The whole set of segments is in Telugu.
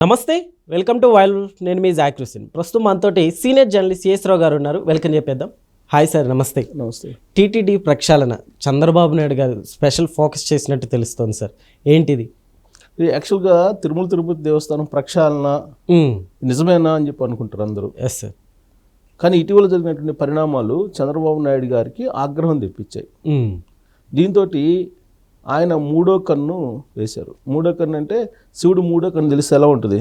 నమస్తే, వెల్కమ్ టు వైల్. నేను మీ జాకిర్ హుస్సేన్. ప్రస్తుతం మనతోటి సీనియర్ జర్నలిస్ట్ సిఎస్ రావు గారు ఉన్నారు. వెల్కమ్ చెప్పేద్దాం. హాయ్ సార్, నమస్తే. నమస్తే. టీటీడీ ప్రక్షాళన చంద్రబాబు నాయుడు గారు స్పెషల్ ఫోకస్ చేసినట్టు తెలుస్తోంది సార్, ఏంటిది? ఇది యాక్చువల్గా తిరుమల తిరుపతి దేవస్థానం ప్రక్షాళన నిజమేనా అని చెప్పి అనుకుంటారు అందరూ. Yes sir. కానీ ఇటీవల జరిగినటువంటి పరిణామాలు చంద్రబాబు నాయుడు గారికి ఆగ్రహం తెప్పించాయి. దీంతో ఆయన మూడో కన్ను వేశారు. మూడో కన్ను అంటే శివుడు మూడో కన్ను తెలిస్తే ఎలా ఉంటుంది,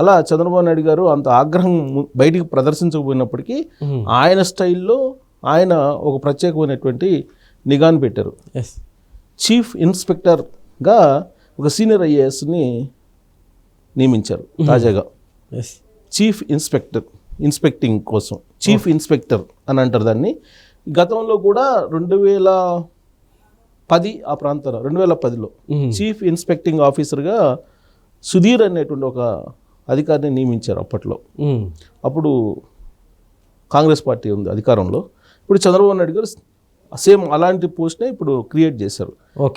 అలా చంద్రబాబు నాయుడు గారు అంత ఆగ్రహం బయటికి ప్రదర్శించకపోయినప్పటికీ ఆయన స్టైల్లో ఆయన ఒక ప్రత్యేకమైనటువంటి నిఘాను పెట్టారు. చీఫ్ ఇన్స్పెక్టర్గా ఒక సీనియర్ ఐఏఎస్ని నియమించారు తాజాగా. చీఫ్ ఇన్స్పెక్టింగ్ కోసం చీఫ్ ఇన్స్పెక్టర్ అని అంటారు దాన్ని. గతంలో కూడా 2010 ఆ ప్రాంతంలో 2010లో చీఫ్ ఇన్స్పెక్టింగ్ ఆఫీసర్గా సుధీర్ అనేటువంటి ఒక అధికారిని నియమించారు అప్పట్లో. అప్పుడు కాంగ్రెస్ పార్టీ ఉంది అధికారంలో. ఇప్పుడు చంద్రబాబు నాయుడు గారు సేమ్ అలాంటి పోస్ట్నే ఇప్పుడు క్రియేట్ చేశారు,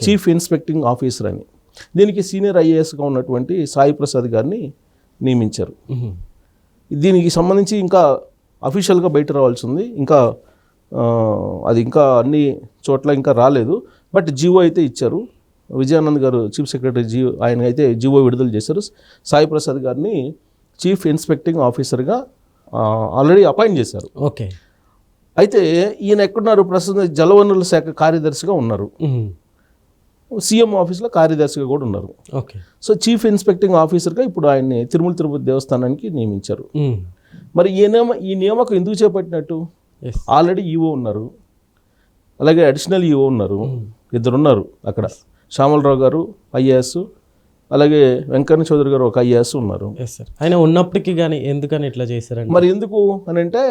చీఫ్ ఇన్స్పెక్టింగ్ ఆఫీసర్ అని. దీనికి సీనియర్ ఐఏఎస్గా ఉన్నటువంటి సాయి ప్రసాద్ గారిని నియమించారు. దీనికి సంబంధించి ఇంకా అఫీషియల్గా బయట రావాల్సి ఉంది. ఇంకా అది ఇంకా అన్ని చోట్ల ఇంకా రాలేదు. బట్ జీవో అయితే ఇచ్చారు. విజయానంద్ గారు చీఫ్ సెక్రటరీ ఆయన అయితే జీవో విడుదల చేశారు. సాయి ప్రసాద్ గారిని చీఫ్ ఇన్స్పెక్టింగ్ ఆఫీసర్గా ఆల్రెడీ అపాయింట్ చేశారు. ఓకే. అయితే ఈయన ఎక్కడున్నారు? ప్రస్తుతం జలవనరుల శాఖ కార్యదర్శిగా ఉన్నారు. సీఎం ఆఫీస్లో కార్యదర్శిగా కూడా ఉన్నారు. ఓకే. సో చీఫ్ ఇన్స్పెక్టింగ్ ఆఫీసర్గా ఇప్పుడు ఆయన్ని తిరుమల తిరుపతి దేవస్థానానికి నియమించారు. మరి ఈ నియామకం ఎందుకు చేపట్టినట్టు? ఆల్రెడీ ఈఓ ఉన్నారు, అలాగే అడిషనల్ ఈఓ ఉన్నారు, ఇద్దరున్నారు అక్కడ. శ్యామలరావు గారు ఐఏఎస్, అలాగే వెంకన్న చౌదరి గారు ఒక ఐఏఎస్ ఉన్నారు. ఆయన ఉన్నప్పటికీ కానీ ఎందుకని ఇట్లా చేశారండి? మరి ఎందుకు అని అంటే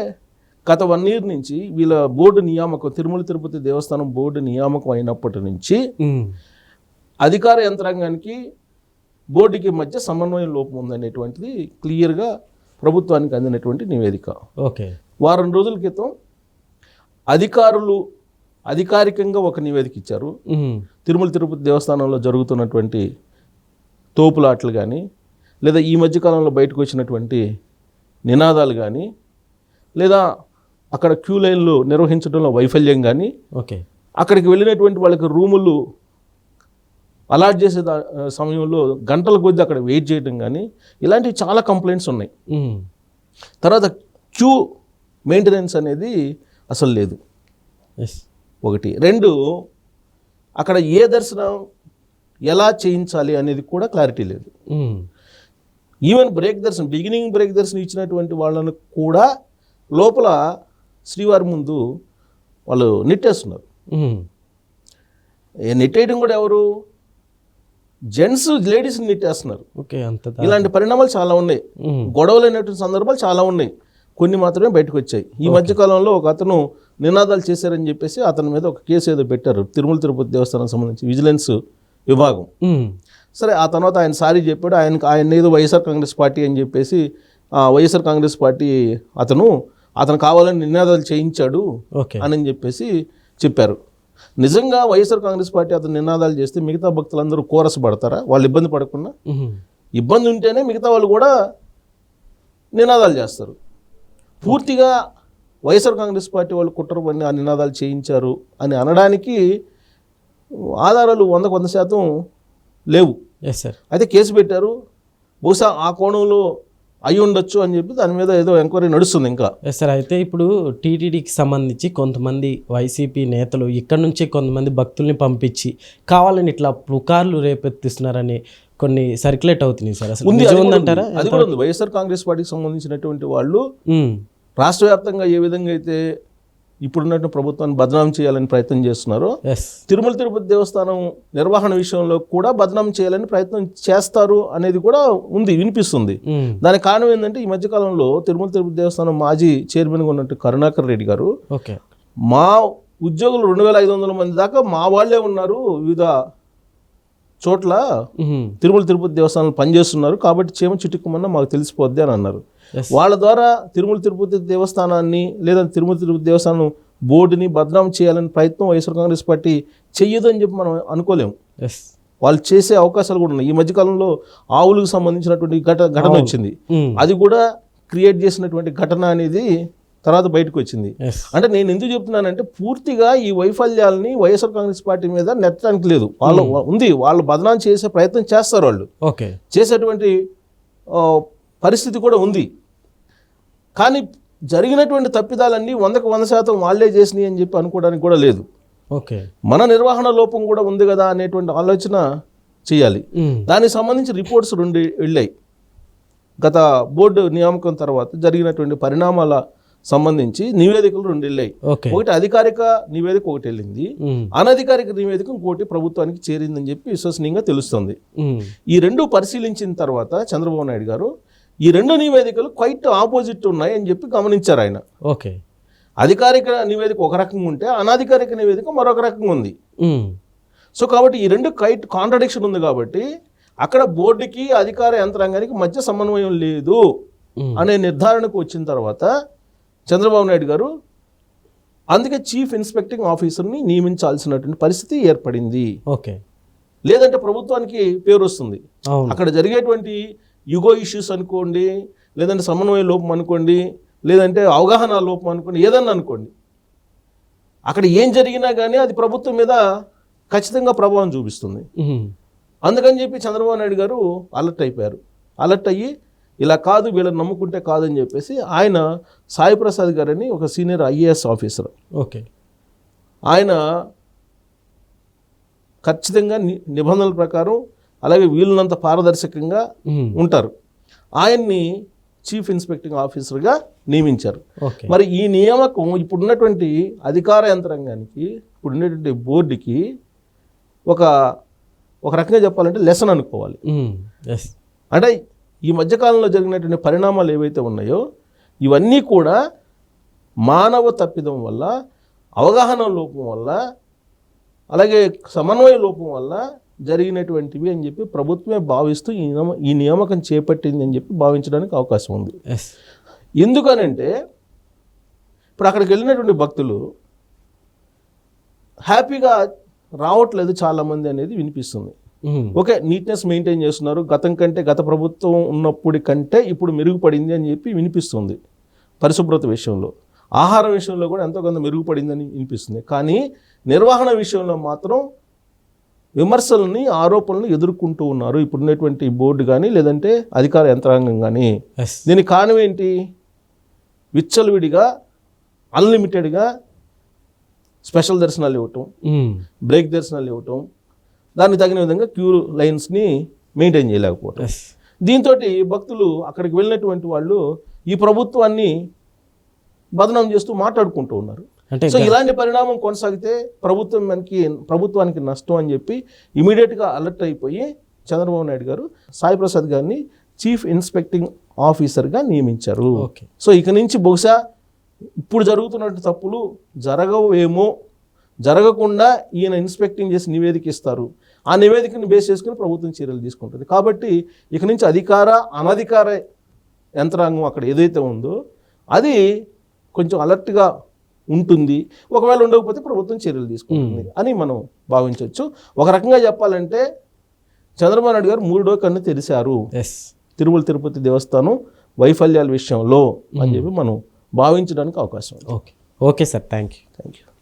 గత 1 year నుంచి వీళ్ళ బోర్డు నియామకం, తిరుమల తిరుపతి దేవస్థానం బోర్డు నియామకం అయినప్పటి నుంచి అధికార యంత్రాంగానికి బోర్డుకి మధ్య సమన్వయం లోపం ఉందనేటువంటిది క్లియర్గా ప్రభుత్వానికి అందినటువంటి నివేదిక. ఓకే. వారం రోజుల క్రితం అధికారులు అధికారికంగా ఒక నివేదిక ఇచ్చారు. తిరుమల తిరుపతి దేవస్థానంలో జరుగుతున్నటువంటి తోపులాట్లు కానీ, లేదా ఈ మధ్యకాలంలో బయటకు వచ్చినటువంటి నినాదాలు కానీ, లేదా అక్కడ క్యూ లైన్లు నిర్వహించడంలో వైఫల్యం కానీ, ఓకే, అక్కడికి వెళ్ళినటువంటి వాళ్ళకి రూములు అలాట్ చేసే సమయంలో గంటల కొద్దీ అక్కడ వెయిట్ చేయడం కానీ, ఇలాంటివి చాలా కంప్లైంట్స్ ఉన్నాయి. తర్వాత క్యూ మెయింటెనెన్స్ అనేది అసలు లేదు, ఒకటి. 2, అక్కడ ఏ దర్శనం ఎలా చేయించాలి అనేది కూడా క్లారిటీ లేదు. ఈవెన్ బిగినింగ్ బ్రేక్ దర్శనం ఇచ్చినటువంటి వాళ్ళను కూడా లోపల శ్రీవారి ముందు వాళ్ళు నెట్టేస్తున్నారు. నెట్టేయడం కూడా ఎవరు? జెంట్స్ లేడీస్ని నెట్టేస్తున్నారు. ఓకే. ఇలాంటి పరిణామాలు చాలా ఉన్నాయి. గొడవలు అయినటువంటి సందర్భాలు చాలా ఉన్నాయి. కొన్ని మాత్రమే బయటకు వచ్చాయి. ఈ మధ్యకాలంలో ఒక అతను నినాదాలు చేశారని చెప్పేసి అతని మీద ఒక కేసు ఏదో పెట్టారు తిరుమల తిరుపతి దేవస్థానం సంబంధించి విజిలెన్స్ విభాగం. సరే, ఆ తర్వాత ఆయన సారీ చెప్పాడు. ఆయన ఏదో వైఎస్ఆర్ కాంగ్రెస్ పార్టీ అని చెప్పేసి వైఎస్ఆర్ కాంగ్రెస్ పార్టీ అతను కావాలని నినాదాలు చేయించాడు అని చెప్పేసి చెప్పారు. నిజంగా వైఎస్ఆర్ కాంగ్రెస్ పార్టీ అతను నినాదాలు చేస్తే మిగతా భక్తులందరూ కోరస పడతారా? వాళ్ళు ఇబ్బంది పడకుండా, ఇబ్బంది ఉంటేనే మిగతా వాళ్ళు కూడా నినాదాలు చేస్తారు. పూర్తిగా వైఎస్ఆర్ కాంగ్రెస్ పార్టీ వాళ్ళు కుట్ర పని ఆ నినాదాలు చేయించారు అని అనడానికి ఆధారాలు 100% లేవు. అయితే కేసు పెట్టారు. బహుశా ఆ కోణంలో అయి ఉండొచ్చు అని చెప్పి దాని మీద ఏదో ఎంక్వైరీ నడుస్తుంది ఇంకా. సార్, అయితే ఇప్పుడు టీటీడీకి సంబంధించి కొంతమంది వైసీపీ నేతలు ఇక్కడ నుంచి కొంతమంది భక్తుల్ని పంపించి కావాలని ఇట్లా పుకార్లు రేపెత్తిస్తున్నారని కొన్ని సర్క్యులేట్ అవుతున్నాయి సార్. అసలు నిజం ఉందంటారా? అది కూడా ఉంది. వైఎస్ఆర్ కాంగ్రెస్ పార్టీకి సంబంధించినటువంటి వాళ్ళు రాష్ట్ర వ్యాప్తంగా ఏ విధంగా అయితే ఇప్పుడున్నటువంటి ప్రభుత్వాన్ని బదనాం చేయాలని ప్రయత్నం చేస్తున్నారో, తిరుమల తిరుపతి దేవస్థానం నిర్వహణ విషయంలో కూడా బదనాం చేయాలని ప్రయత్నం చేస్తారు అనేది కూడా ఉంది, వినిపిస్తుంది. దానికి కారణం ఏంటంటే ఈ మధ్యకాలంలో తిరుమల తిరుపతి దేవస్థానం మాజీ చైర్మన్గా ఉన్నట్టు కరుణాకర్ రెడ్డి గారు, మా ఉద్యోగులు 2500 మంది దాకా మా వాళ్ళే ఉన్నారు, వివిధ చోట్ల తిరుమల తిరుపతి దేవస్థానం పనిచేస్తున్నారు, కాబట్టి చీమ చిట్టుకుమన్నా మాకు తెలిసిపోద్ది అని అన్నారు. వాళ్ళ ద్వారా తిరుమల తిరుపతి దేవస్థానాన్ని లేదా తిరుమల తిరుపతి దేవస్థానం బోర్డుని బదనాం చేయాలని ప్రయత్నం వైఎస్ఆర్ కాంగ్రెస్ పార్టీ చెయ్యదు అని చెప్పి మనం అనుకోలేము. వాళ్ళు చేసే అవకాశాలు కూడా ఉన్నాయి. ఈ మధ్యకాలంలో ఆవులకు సంబంధించినటువంటి ఘటన వచ్చింది. అది కూడా క్రియేట్ చేసినటువంటి ఘటన అనేది తర్వాత బయటకు వచ్చింది. అంటే నేను ఎందుకు చెప్తున్నానంటే పూర్తిగా ఈ వైఫల్యాలని వైఎస్ఆర్ కాంగ్రెస్ పార్టీ మీద నెట్టడానికి లేదు. వాళ్ళు ఉంది, వాళ్ళు బదనాం చేసే ప్రయత్నం చేస్తారు, వాళ్ళు చేసేటువంటి పరిస్థితి కూడా ఉంది. కానీ జరిగినటువంటి తప్పిదాలన్నీ 100% వాళ్ళే చేసినాయి అని చెప్పి అనుకోవడానికి కూడా లేదు. మన నిర్వహణ లోపం కూడా ఉంది కదా అనేటువంటి ఆలోచన చేయాలి. దానికి సంబంధించి రిపోర్ట్స్ 2 వెళ్ళాయి. గత బోర్డు నియామకం తర్వాత జరిగినటువంటి పరిణామాల సంబంధించి నివేదికలు 2 వెళ్ళాయి. ఒకటి అధికారిక నివేదిక ఒకటి వెళ్ళింది, అనధికారిక నివేదిక ఇంకోటి ప్రభుత్వానికి చేరిందని చెప్పి విశ్వసనీయంగా తెలుస్తుంది. ఈ 2 పరిశీలించిన తర్వాత చంద్రబాబు నాయుడు గారు ఈ 2 నివేదికలు క్వైట్ ఆపోజిట్ ఉన్నాయి అని చెప్పి గమనించారు ఆయన. అధికారిక నివేదిక ఒక రకంగా ఉంటే అనధికారిక నివేదిక మరొక రకంగా ఉంది. సో కాబట్టి ఈ 2 క్వైట్ కాంట్రడిక్షన్ ఉంది. కాబట్టి అక్కడ బోర్డుకి అధికార యంత్రాంగానికి మధ్య సమన్వయం లేదు అనే నిర్ధారణకు వచ్చిన తర్వాత చంద్రబాబు నాయుడు గారు అందుకే చీఫ్ ఇన్స్పెక్టింగ్ ఆఫీసర్ని నియమించాల్సినటువంటి పరిస్థితి ఏర్పడింది. లేదంటే ప్రభుత్వానికి పేరు వస్తుంది. అక్కడ జరిగేటువంటి యుగో ఇష్యూస్ అనుకోండి, లేదంటే సమన్వయ లోపం అనుకోండి, లేదంటే అవగాహన లోపం అనుకోండి, ఏదన్నా అనుకోండి, అక్కడ ఏం జరిగినా కానీ అది ప్రభుత్వం మీద ఖచ్చితంగా ప్రభావం చూపిస్తుంది. అందుకని చెప్పి చంద్రబాబు నాయుడు గారు అలర్ట్ అయిపోయారు. అలర్ట్ అయ్యి ఇలా కాదు, వీళ్ళని నమ్ముకుంటే కాదని చెప్పేసి ఆయన సాయి ప్రసాద్ గారని ఒక సీనియర్ IAS ఆఫీసర్, ఆయన ఖచ్చితంగా నిబంధనల ప్రకారం అలాగే వీళ్ళనంత పారదర్శకంగా ఉంటారు, ఆయన్ని చీఫ్ ఇన్స్పెక్టింగ్ ఆఫీసర్గా నియమించారు. మరి ఈ నియామకం ఇప్పుడున్నటువంటి అధికార యంత్రాంగానికి, ఇప్పుడున్నటువంటి బోర్డుకి ఒక రకంగా చెప్పాలంటే లెసన్ అనుకోవాలి. అంటే ఈ మధ్యకాలంలో జరిగినటువంటి పరిణామాలు ఏవైతే ఉన్నాయో ఇవన్నీ కూడా మానవ తప్పిదం వల్ల, అవగాహన లోపం వల్ల, అలాగే సమన్వయ లోపం వల్ల జరిగినటువంటివి అని చెప్పి ప్రభుత్వమే భావిస్తూ ఈ నియామకం చేపట్టింది అని చెప్పి భావించడానికి అవకాశం ఉంది. ఎందుకనంటే ఇప్పుడు అక్కడికి వెళ్ళినటువంటి భక్తులు హ్యాపీగా రావట్లేదు చాలామంది అనేది వినిపిస్తుంది. ఓకే, నీట్నెస్ మెయింటైన్ చేస్తున్నారు, గతం కంటే గత ప్రభుత్వం ఉన్నప్పటి కంటే ఇప్పుడు మెరుగుపడింది అని చెప్పి వినిపిస్తుంది. పరిశుభ్రత విషయంలో, ఆహారం విషయంలో కూడా ఎంతో కొంత మెరుగుపడిందని వినిపిస్తుంది. కానీ నిర్వహణ విషయంలో మాత్రం విమర్శలని, ఆరోపణలను ఎదుర్కొంటూ ఉన్నారు ఇప్పుడున్నటువంటి బోర్డు కానీ లేదంటే అధికార యంత్రాంగం కానీ. దీనికి కారణం ఏంటి? విచ్చలవిడిగా అన్లిమిటెడ్గా స్పెషల్ దర్శనాలు ఇవ్వటం, బ్రేక్ దర్శనాలు ఇవ్వటం, దానికి తగిన విధంగా క్యూ లైన్స్ని మెయింటైన్ చేయలేకపోవటం. దీంతో భక్తులు అక్కడికి వెళ్ళినటువంటి వాళ్ళు ఈ ప్రభుత్వాన్ని బదనాం చేస్తూ మాట్లాడుకుంటూ ఉన్నారు. సో ఇలాంటి పరిణామం కొనసాగితే ప్రభుత్వానికి నష్టం అని చెప్పి ఇమీడియట్గా అలర్ట్ అయిపోయి చంద్రబాబు నాయుడు గారు సాయి ప్రసాద్ గారిని చీఫ్ ఇన్స్పెక్టింగ్ ఆఫీసర్గా నియమించారు. సో ఇక నుంచి బహుశా ఇప్పుడు జరుగుతున్నటువంటి తప్పులు జరగవేమో, జరగకుండా ఈయన ఇన్స్పెక్టింగ్ చేసి నివేదిక ఇస్తారు. ఆ నివేదికను బేస్ చేసుకుని ప్రభుత్వం చర్యలు తీసుకుంటుంది. కాబట్టి ఇక నుంచి అధికార అనధికార యంత్రాంగం అక్కడ ఏదైతే ఉందో అది కొంచెం అలర్ట్గా ఉంటుంది. ఒకవేళ ఉండకపోతే ప్రభుత్వం చర్యలు తీసుకుంటుంది అని మనం భావించవచ్చు. ఒక రకంగా చెప్పాలంటే చంద్రబాబు నాయుడు గారు 3వ కన్ను తెరిచారు తిరుమల తిరుపతి దేవస్థానం వైఫల్యాల విషయంలో అని చెప్పి మనం భావించడానికి అవకాశం ఉంది. Okay sir, thank you.